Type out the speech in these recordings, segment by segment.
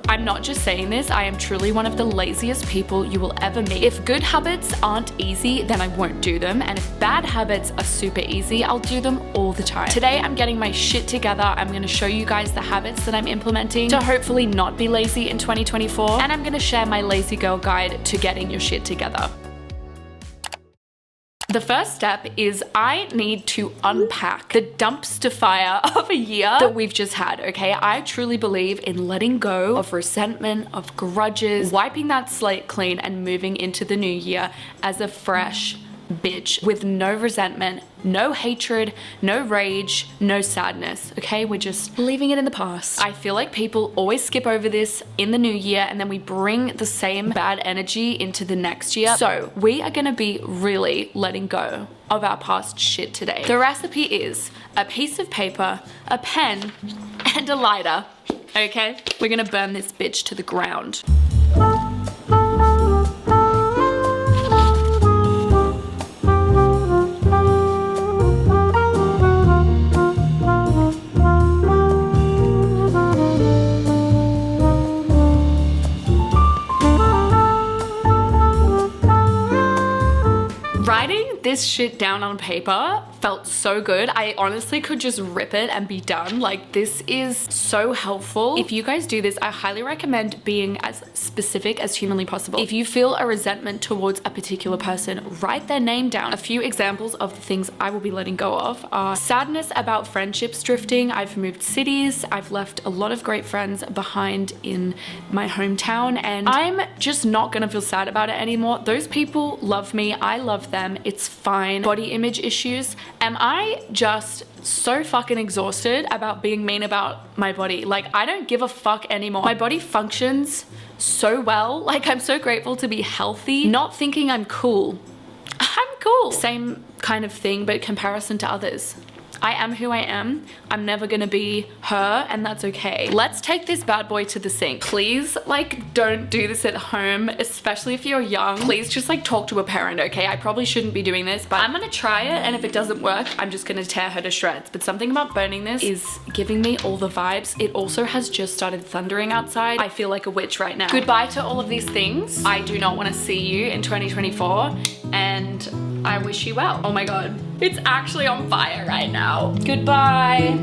I'm not just saying this, I am truly one of the laziest people you will ever meet. If good habits aren't easy, then I won't do them. And if bad habits are super easy, I'll do them all the time. Today, I'm getting my shit together. I'm gonna show you guys the habits that I'm implementing to hopefully not be lazy in 2024. And I'm gonna share my lazy girl guide to getting your shit together. The first step is I need to unpack the dumpster fire of a year that we've just had, okay? I truly believe in letting go of resentment, of grudges, wiping that slate clean and moving into the new year as a fresh bitch with no resentment, no hatred, no rage, no sadness, okay? We're just leaving it in the past. I feel like people always skip over this in the new year and then we bring the same bad energy into the next year. So we are gonna be really letting go of our past shit today. The recipe is a piece of paper, a pen, and a lighter, okay? We're gonna burn this bitch to the ground. Writing this shit down on paper felt so good. I honestly could just rip it and be done. Like, this is so helpful. If you guys do this, I highly recommend being as specific as humanly possible. If you feel a resentment towards a particular person, write their name down. A few examples of the things I will be letting go of are sadness about friendships drifting. I've moved cities. I've left a lot of great friends behind in my hometown, and I'm just not gonna feel sad about it anymore. Those people love me. I love them. It's fine. Body image issues. Am I just so fucking exhausted about being mean about my body? Like, I don't give a fuck anymore. My body functions so well. Like, I'm so grateful to be healthy, not thinking I'm cool. I'm cool. Same kind of thing, but comparison to others. I am who I am. I'm never gonna be her, and that's okay. Let's take this bad boy to the sink. Please, like, don't do this at home, especially if you're young. Please just like talk to a parent, okay? I probably shouldn't be doing this, but I'm gonna try it, and if it doesn't work, I'm just gonna tear her to shreds. But something about burning this is giving me all the vibes. It also has just started thundering outside. I feel like a witch right now. Goodbye to all of these things. I do not wanna see you in 2024, and I wish you well. Oh my God. It's actually on fire right now. Goodbye.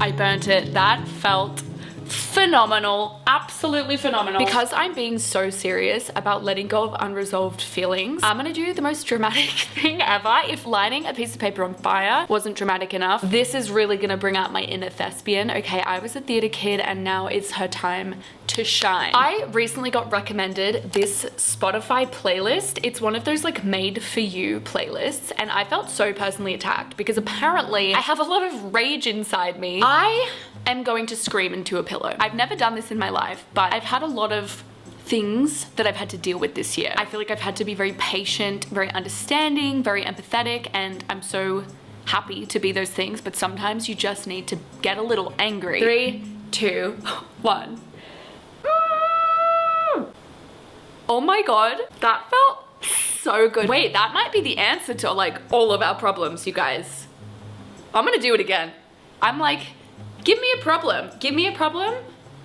I burnt it. That felt phenomenal. Absolutely phenomenal. Because I'm being so serious about letting go of unresolved feelings, I'm gonna do the most dramatic thing ever. If lighting a piece of paper on fire wasn't dramatic enough, this is really gonna bring out my inner thespian. Okay, I was a theater kid and now it's her time to shine. I recently got recommended this Spotify playlist. It's one of those like made for you playlists, and I felt so personally attacked because apparently I have a lot of rage inside me. I am going to scream into a pillow. I've never done this in my life, but I've had a lot of things that I've had to deal with this year. I feel like I've had to be very patient, very understanding, very empathetic, and I'm so happy to be those things, but sometimes you just need to get a little angry. 3, 2, 1. Oh my God, that felt so good. Wait, that might be the answer to like all of our problems, you guys. I'm gonna do it again. I'm like, give me a problem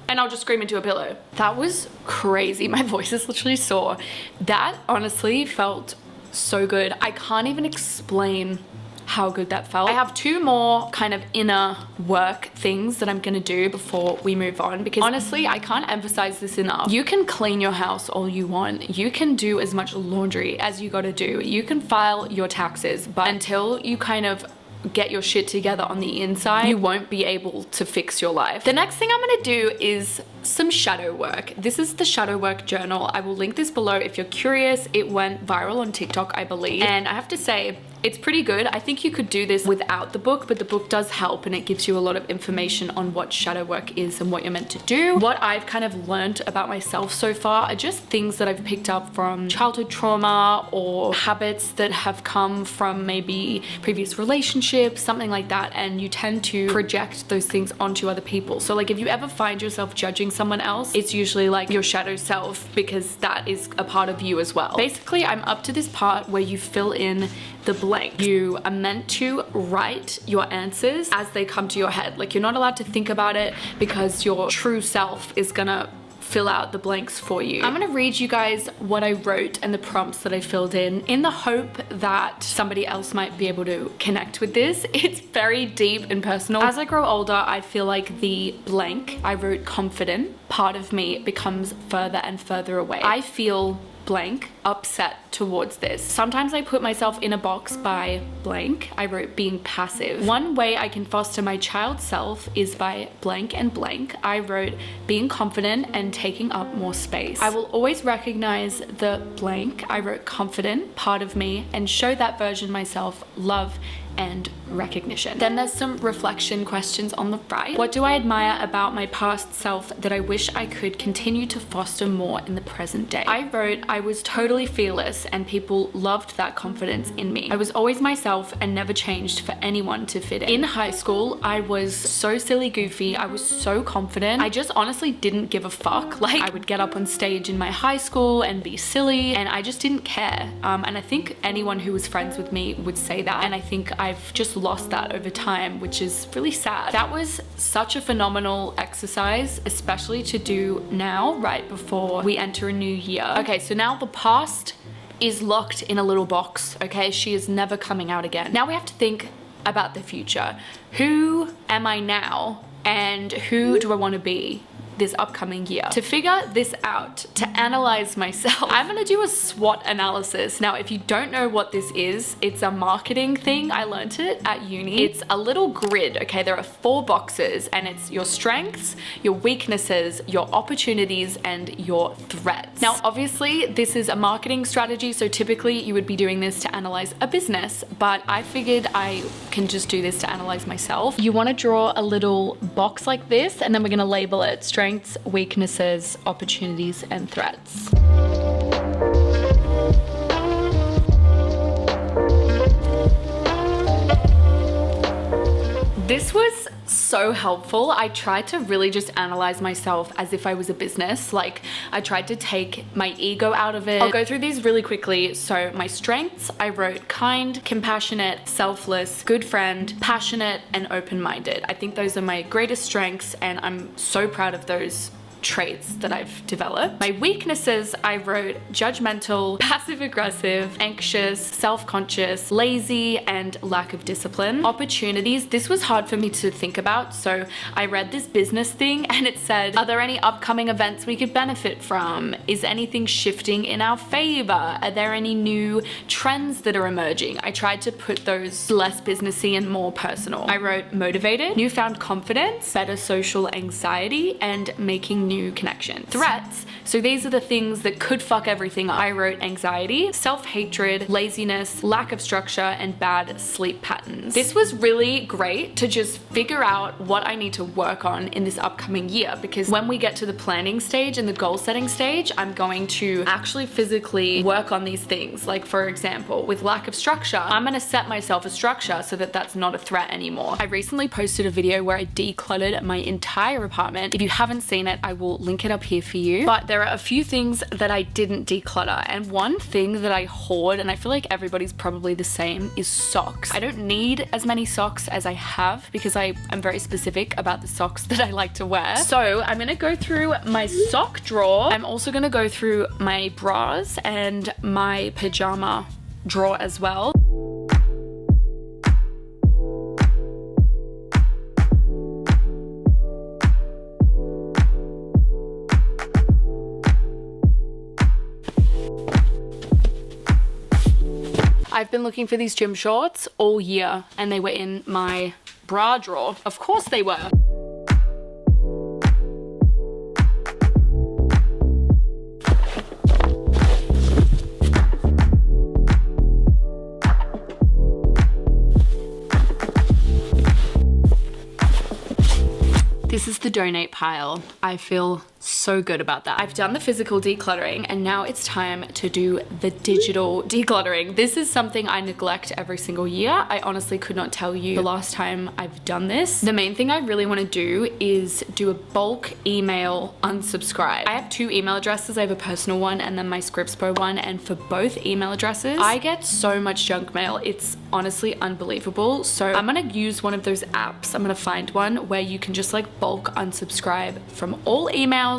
and I'll just scream into a pillow. That was crazy. My voice is literally sore. That honestly felt so good. I can't even explain how good that felt. I have 2 more kind of inner work things that I'm gonna do before we move on, because honestly, I can't emphasize this enough. You can clean your house all you want. You can do as much laundry as you gotta do. You can file your taxes, but until you kind of get your shit together on the inside, you won't be able to fix your life. The next thing I'm gonna do is some shadow work. This is the shadow work journal. I will link this below if you're curious. It went viral on TikTok, I believe. And I have to say, it's pretty good. I think you could do this without the book, but the book does help and it gives you a lot of information on what shadow work is and what you're meant to do. What I've kind of learned about myself so far are just things that I've picked up from childhood trauma or habits that have come from maybe previous relationships, something like that. And you tend to project those things onto other people. So like if you ever find yourself judging someone else, it's usually like your shadow self, because that is a part of you as well. Basically, I'm up to this part where you fill in the blank blank. You are meant to write your answers as they come to your head. Like, you're not allowed to think about it because your true self is gonna fill out the blanks for you. I'm gonna read you guys what I wrote and the prompts that I filled in the hope that somebody else might be able to connect with this. It's very deep and personal. As I grow older, I feel like the blank, I wrote confident, part of me becomes further and further away. I feel blank upset towards this. Sometimes I put myself in a box by blank. I wrote being passive. One way I can foster my child self is by blank and blank. I wrote being confident and taking up more space. I will always recognize the blank. I wrote confident, part of me, and show that version myself love and recognition. Then there's some reflection questions on the right. What do I admire about my past self that I wish I could continue to foster more in the present day? I wrote I was totally fearless and people loved that confidence in me. I was always myself and never changed for anyone to fit in. In high school, I was so silly goofy. I was so confident. I just honestly didn't give a fuck. Like, I would get up on stage in my high school and be silly and I just didn't care. And I think anyone who was friends with me would say that. And I think I've just lost that over time, which is really sad. That was such a phenomenal exercise, especially to do now, right before we enter a new year. Okay, so now the past is locked in a little box, okay? She is never coming out again. Now we have to think about the future. Who am I now and who do I want to be this upcoming year? To figure this out, to analyze myself, I'm gonna do a SWOT analysis. Now, if you don't know what this is, it's a marketing thing. I learned it at uni. It's a little grid, okay? There are 4 boxes and it's your strengths, your weaknesses, your opportunities, and your threats. Now, obviously, this is a marketing strategy, so typically you would be doing this to analyze a business, but I figured I can just do this to analyze myself. You wanna draw a little box like this, and then we're gonna label it strengths, weaknesses, opportunities, and threats. This was so helpful. I tried to really just analyze myself as if I was a business. Like, I tried to take my ego out of it. I'll go through these really quickly. So my strengths, I wrote kind, compassionate, selfless, good friend, passionate, and open-minded. I think those are my greatest strengths and I'm so proud of those traits that I've developed. My weaknesses, I wrote judgmental, passive-aggressive, anxious, self-conscious, lazy, and lack of discipline. Opportunities, this was hard for me to think about, so I read this business thing and it said, are there any upcoming events we could benefit from? Is anything shifting in our favor? Are there any new trends that are emerging? I tried to put those less businessy and more personal. I wrote motivated, newfound confidence, better social anxiety, and making new connections. Threats, so these are the things that could fuck everything up. I wrote anxiety, self-hatred, laziness, lack of structure, and bad sleep patterns. This was really great to just figure out what I need to work on in this upcoming year, because when we get to the planning stage and the goal setting stage, I'm going to actually physically work on these things. Like, for example, with lack of structure, I'm gonna set myself a structure so that that's not a threat anymore. I recently posted a video where I decluttered my entire apartment. If you haven't seen it, I will link it up here for you. But there are a few things that I didn't declutter, and one thing that I hoard, and I feel like everybody's probably the same, is socks. I don't need as many socks as I have because I am very specific about the socks that I like to wear. So I'm gonna go through my sock drawer. I'm also gonna go through my bras and my pajama drawer as well. I've been looking for these gym shorts all year and they were in my bra drawer. Of course they were. This is the donate pile. I feel so good about that. I've done the physical decluttering and now it's time to do the digital decluttering. This is something I neglect every single year. I honestly could not tell you the last time I've done this. The main thing I really want to do is do a bulk email unsubscribe. I have two email addresses. I have a personal one and then my scrivspo one, and for both email addresses I get so much junk mail. It's honestly unbelievable. So I'm gonna use one of those apps. I'm gonna find one where you can just like bulk unsubscribe from all emails.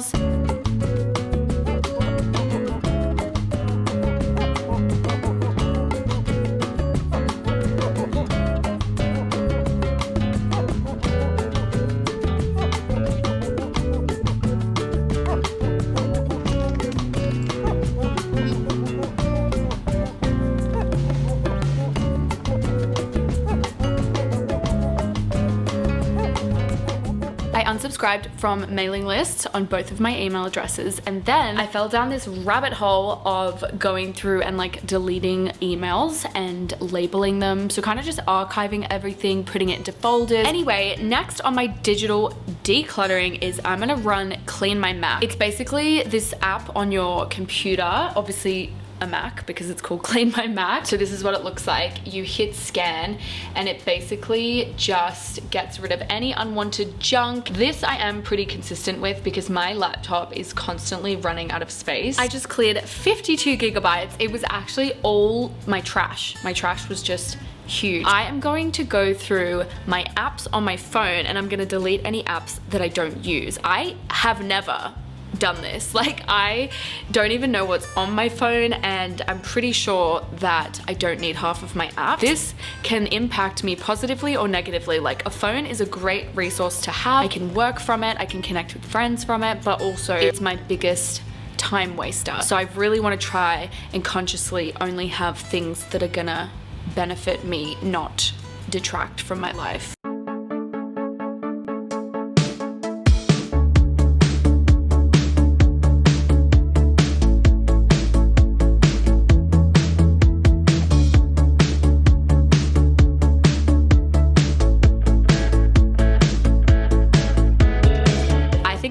Unsubscribed from mailing lists on both of my email addresses, and then I fell down this rabbit hole of going through and like deleting emails and labeling them, so kind of just archiving everything, putting it into folders. Anyway, next on my digital decluttering is I'm gonna run Clean My Mac. It's basically this app on your computer, obviously a Mac because it's called Clean My Mac. So this is what it looks like. You hit scan and it basically just gets rid of any unwanted junk. This I am pretty consistent with because my laptop is constantly running out of space. I just cleared 52 gigabytes. It was actually all my trash. My trash was just huge. I am going to go through my apps on my phone and I'm gonna delete any apps that I don't use. I have never done this. Like, I don't even know what's on my phone and I'm pretty sure that I don't need half of my apps. This can impact me positively or negatively. Like, a phone is a great resource to have. I can work from it, I can connect with friends from it, but also it's my biggest time waster. So I really want to try and consciously only have things that are gonna benefit me, not detract from my life.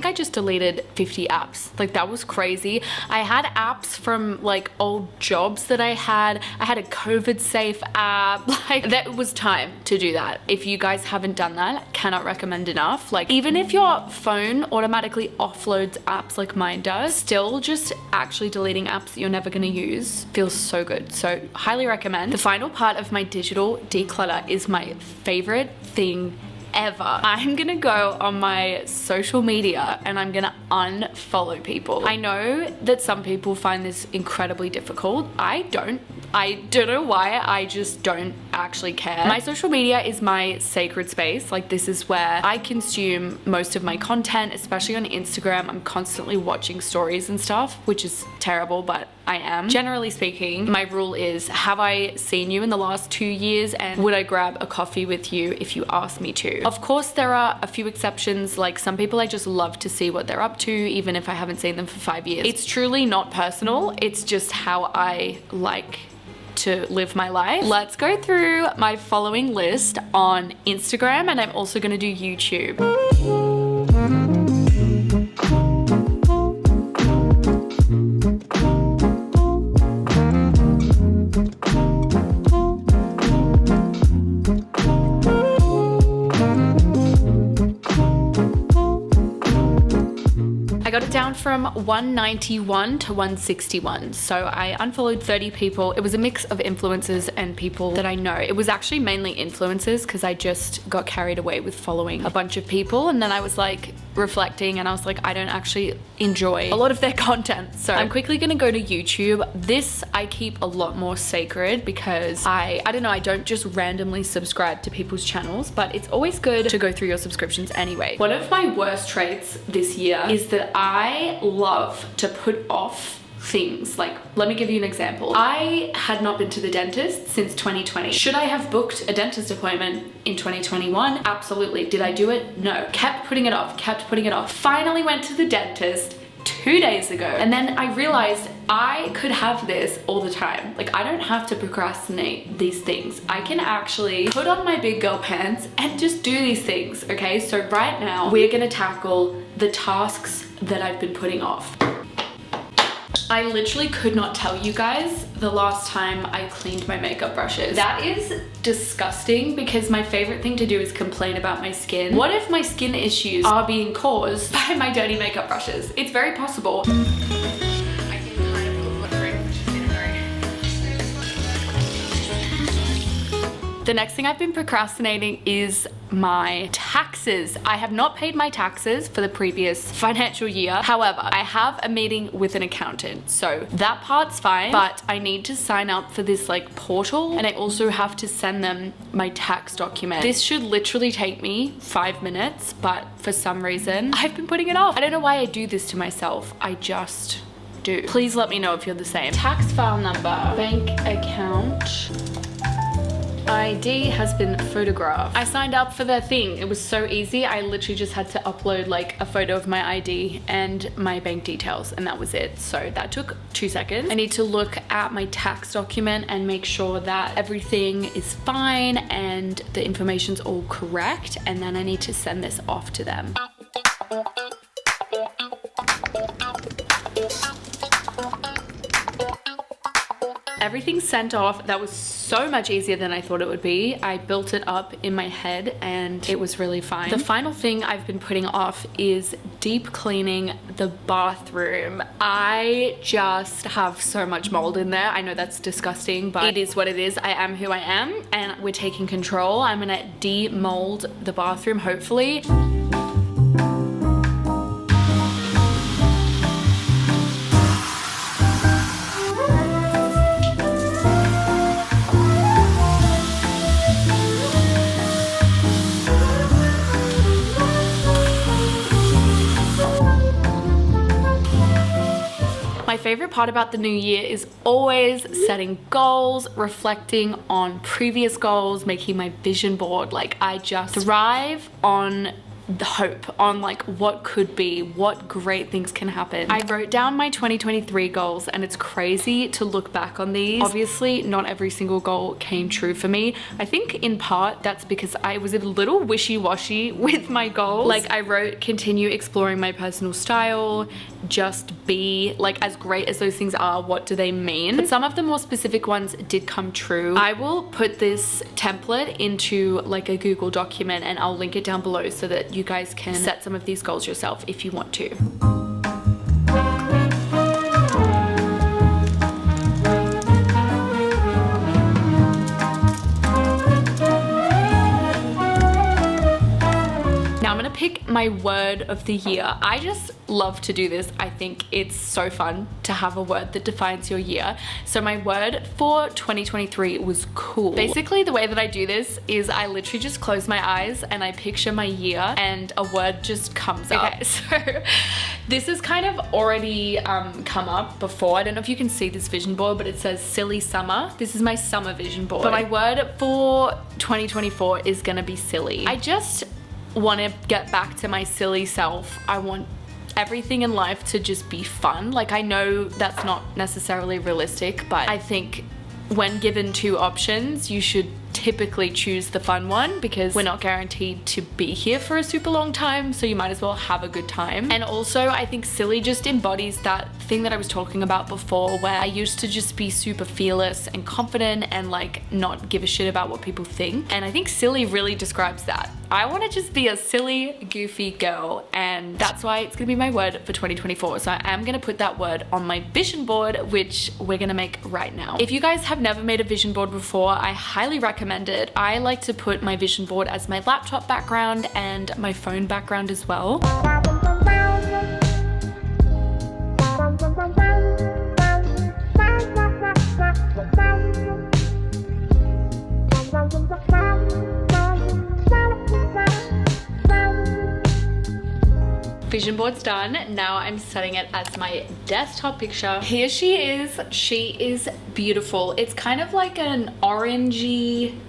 I just deleted 50 apps. Like, that was crazy. I had apps from like old jobs that I had a COVID safe app. Like, that was time to do that. If you guys haven't done that, cannot recommend enough. Like, even if your phone automatically offloads apps like mine does, still just actually deleting apps that you're never gonna use feels so good. So highly recommend. The final part of my digital declutter is my favorite thing ever. I'm gonna go on my social media and I'm gonna unfollow people. I know that some people find this incredibly difficult. I don't know why, I just don't actually care. My social media is my sacred space. Like, this is where I consume most of my content, especially on Instagram. I'm constantly watching stories and stuff, which is terrible, but I am. Generally speaking, my rule is, have I seen you in the last 2 years and would I grab a coffee with you if you asked me to? Of course, there are a few exceptions. Like, some people I just love to see what they're up to, even if I haven't seen them for 5 years. It's truly not personal. It's just how I like to live my life. Let's go through my following list on Instagram, and I'm also gonna do YouTube. I got it down from 191 to 161. So I unfollowed 30 people. It was a mix of influencers and people that I know. It was actually mainly influencers because I just got carried away with following a bunch of people, and then I was like reflecting and I was like, I don't actually enjoy a lot of their content. So I'm quickly gonna go to YouTube. This I keep a lot more sacred because I don't know, I don't just randomly subscribe to people's channels, but it's always good to go through your subscriptions anyway. One of my worst traits this year is that I love to put off things. Like, let me give you an example. I had not been to the dentist since 2020. Should I have booked a dentist appointment in 2021? Absolutely. Did I do it? No. Kept putting it off, kept putting it off. Finally went to the dentist 2 days ago. And then I realized I could have this all the time. Like, I don't have to procrastinate these things. I can actually put on my big girl pants and just do these things, okay? So right now, we're gonna tackle the tasks that I've been putting off. I literally could not tell you guys the last time I cleaned my makeup brushes. That is disgusting because my favorite thing to do is complain about my skin. What if my skin issues are being caused by my dirty makeup brushes? It's very possible. The next thing I've been procrastinating is my taxes. I have not paid my taxes for the previous financial year. However, I have a meeting with an accountant, so that part's fine, but I need to sign up for this like portal, and I also have to send them my tax document. This should literally take me 5 minutes, but for some reason, I've been putting it off. I don't know why I do this to myself. I just do. Please let me know if you're the same. Tax file number, bank account, ID has been photographed. I signed up for the thing. It was so easy. I literally just had to upload like a photo of my ID and my bank details, and that was it. So that took 2 seconds. I need to look at my tax document and make sure that everything is fine and the information's all correct, and then I need to send this off to them. Everything's sent off. That was so much easier than I thought it would be. I built it up in my head and it was really fine. The final thing I've been putting off is deep cleaning the bathroom. I just have so much mold in there. I know that's disgusting, but it is what it is. I am who I am and we're taking control. I'm gonna de-mold the bathroom, hopefully. My favorite part about the new year is always setting goals, reflecting on previous goals, making my vision board. Like, I just thrive on the hope, on like what could be, what great things can happen. I wrote down my 2023 goals and it's crazy to look back on these. Obviously, not every single goal came true for me. I think in part that's because I was a little wishy-washy with my goals. Like, I wrote continue exploring my personal style, just be. Like, as great as those things are, what do they mean? But some of the more specific ones did come true. I will put this template into like a Google document and I'll link it down below so that you guys can set some of these goals yourself if you want to. Pick my word of the year. I just love to do this. I think it's so fun to have a word that defines your year. So my word for 2023 was cool. Basically, the way that I do this is I literally just close my eyes and I picture my year and a word just comes up. Okay, so this has kind of already come up before. I don't know if you can see this vision board, but it says silly summer. This is my summer vision board. But my word for 2024 is gonna be silly. I just want to get back to my silly self. I want everything in life to just be fun. Like, I know that's not necessarily realistic, but I think when given 2 options, you should typically choose the fun one because we're not guaranteed to be here for a super long time, so you might as well have a good time. And also, I think silly just embodies that thing that I was talking about before, where I used to just be super fearless and confident and like not give a shit about what people think, and I think silly really describes that. I want to just be a silly, goofy girl, and that's why it's gonna be my word for 2024. So I am gonna put that word on my vision board, which we're gonna make right now. If you guys have never made a vision board before, I highly recommend it. I like to put my vision board as my laptop background and my phone background as well. Vision board's done. Now I'm setting it as my desktop picture. Here she is. She is beautiful. It's kind of like an orangey,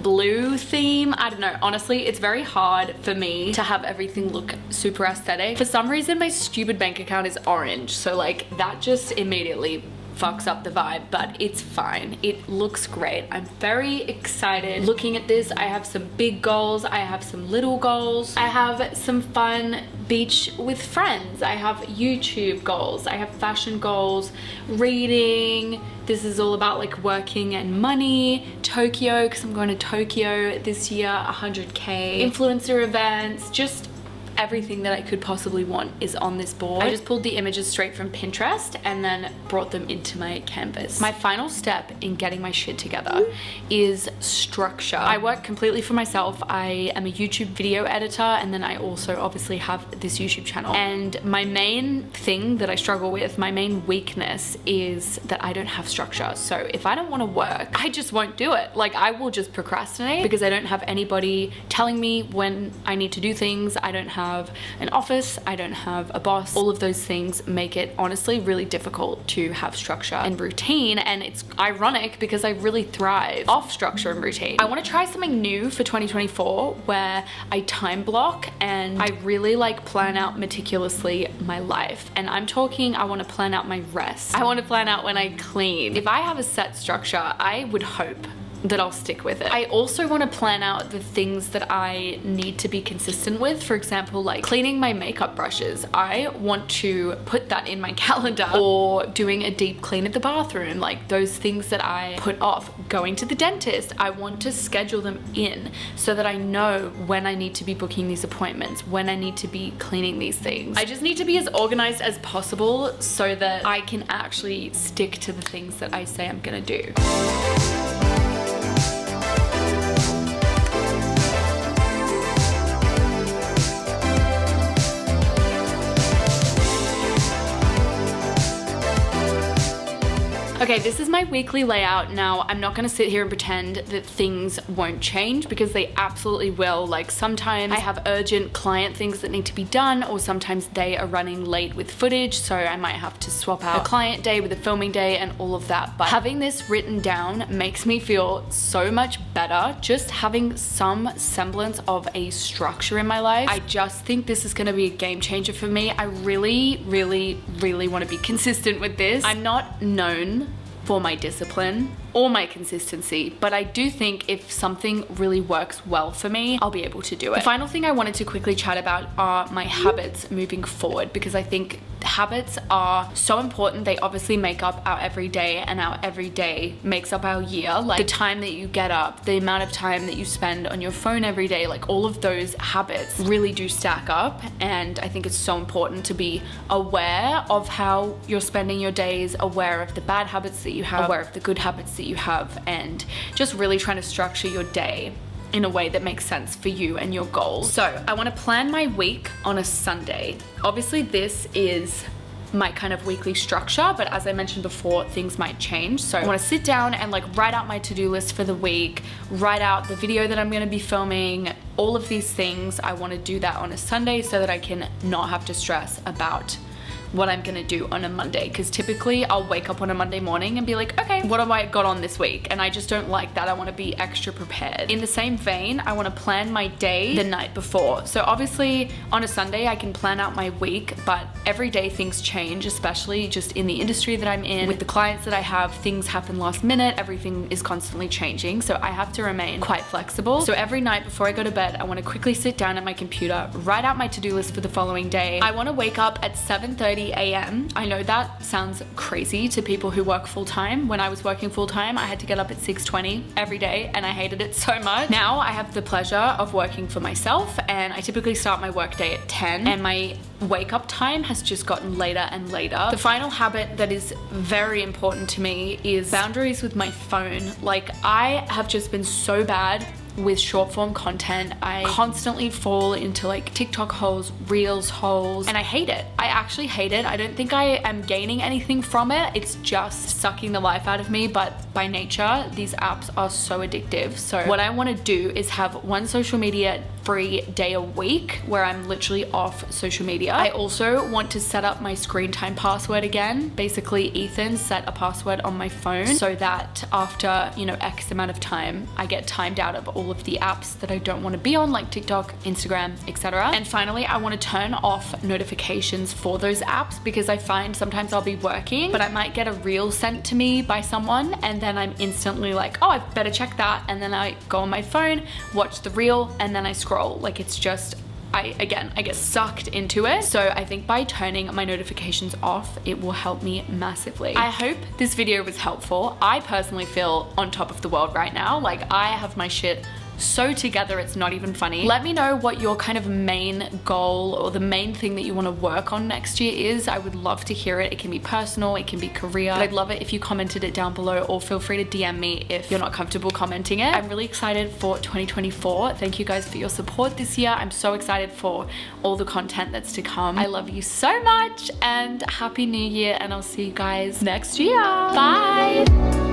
blue theme. I don't know. Honestly, it's very hard for me to have everything look super aesthetic. For some reason, my stupid bank account is orange. So like that just immediately fucks up the vibe, but it's fine. It looks great. I'm very excited looking at this. I have some big goals. I have some little goals. I have some fun beach with friends. I have YouTube goals. I have fashion goals, reading. This is all about like working and money. Tokyo, because I'm going to Tokyo this year, 100K. Influencer events, just everything that I could possibly want is on this board. I just pulled the images straight from Pinterest and then brought them into my canvas. My final step in getting my shit together is structure. I work completely for myself. I am a YouTube video editor, and then I also obviously have this YouTube channel. And my main thing that I struggle with, my main weakness, is that I don't have structure. So if I don't want to work, I just won't do it. Like I will just procrastinate because I don't have anybody telling me when I need to do things. I don't have an office, I don't have a boss. All of those things make it honestly really difficult to have structure and routine, and it's ironic because I really thrive off structure and routine. I want to try something new for 2024 where I time block and I really like plan out meticulously my life. And I'm talking, I want to plan out my rest. I want to plan out when I clean. If I have a set structure, I would hope that I'll stick with it. I also want to plan out the things that I need to be consistent with. For example, like cleaning my makeup brushes. I want to put that in my calendar, or doing a deep clean at the bathroom, like those things that I put off. Going to the dentist, I want to schedule them in so that I know when I need to be booking these appointments, when I need to be cleaning these things. I just need to be as organized as possible so that I can actually stick to the things that I say I'm gonna do. Okay, this is my weekly layout. Now, I'm not gonna sit here and pretend that things won't change, because they absolutely will. Like sometimes I have urgent client things that need to be done, or sometimes they are running late with footage, so I might have to swap out a client day with a filming day and all of that. But having this written down makes me feel so much better, just having some semblance of a structure in my life. I just think this is gonna be a game changer for me. I really, really, really wanna be consistent with this. I'm not known for my discipline or my consistency, but I do think if something really works well for me, I'll be able to do it. The final thing I wanted to quickly chat about are my habits moving forward, because I think habits are so important. They obviously make up our everyday, and our everyday makes up our year. Like the time that you get up, the amount of time that you spend on your phone every day, like all of those habits really do stack up. And I think it's so important to be aware of how you're spending your days, aware of the bad habits that you have, aware of the good habits that you have, and just really trying to structure your day in a way that makes sense for you and your goals. So I want to plan my week on a Sunday. Obviously this is my kind of weekly structure, but as I mentioned before, things might change. So I want to sit down and like write out my to-do list for the week, write out the video that I'm going to be filming, all of these things. I want to do that on a Sunday so that I can not have to stress about what I'm gonna do on a Monday, because typically I'll wake up on a Monday morning and be like, okay, what have I got on this week? And I just don't like that. I want to be extra prepared. In the same vein, I want to plan my day the night before. So obviously on a Sunday I can plan out my week, but every day things change, especially just in the industry that I'm in. With the clients that I have, things happen last minute, everything is constantly changing, so I have to remain quite flexible. So every night before I go to bed, I want to quickly sit down at my computer, write out my to-do list for the following day. I want to wake up at 7:30 a.m. I know that sounds crazy to people who work full-time. When I was working full-time, I had to get up at 6:20 every day, and I hated it so much. Now I have the pleasure of working for myself, and I typically start my work day at 10, and my wake up time has just gotten later and later. The final habit that is very important to me is boundaries with my phone. Like I have just been so bad with short form content. I constantly fall into like TikTok holes, Reels holes, and I hate it. I actually hate it. I don't think I am gaining anything from it. It's just sucking the life out of me, but by nature, these apps are so addictive. So what I want to do is have one social media free day a week where I'm literally off social media. I also want to set up my screen time password again. Basically, Ethan set a password on my phone so that after, you know, X amount of time, I get timed out of all of the apps that I don't want to be on, like TikTok, Instagram, etc. And finally, I want to turn off notifications for those apps because I find sometimes I'll be working, but I might get a reel sent to me by someone and then I'm instantly like, oh, I better check that. And then I go on my phone, watch the reel, and then I scroll. Like it's just, I get sucked into it. So I think by turning my notifications off, it will help me massively. I hope this video was helpful. I personally feel on top of the world right now. Like I have my shit so together, it's not even funny. Let me know what your kind of main goal or the main thing that you want to work on next year is. I would love to hear it. It can be personal, it can be career, but I'd love it if you commented it down below, or feel free to DM me if you're not comfortable commenting it. I'm really excited for 2024. Thank you guys for your support this year. I'm so excited for all the content that's to come. I love you so much and happy new year, and I'll see you guys next year. Bye.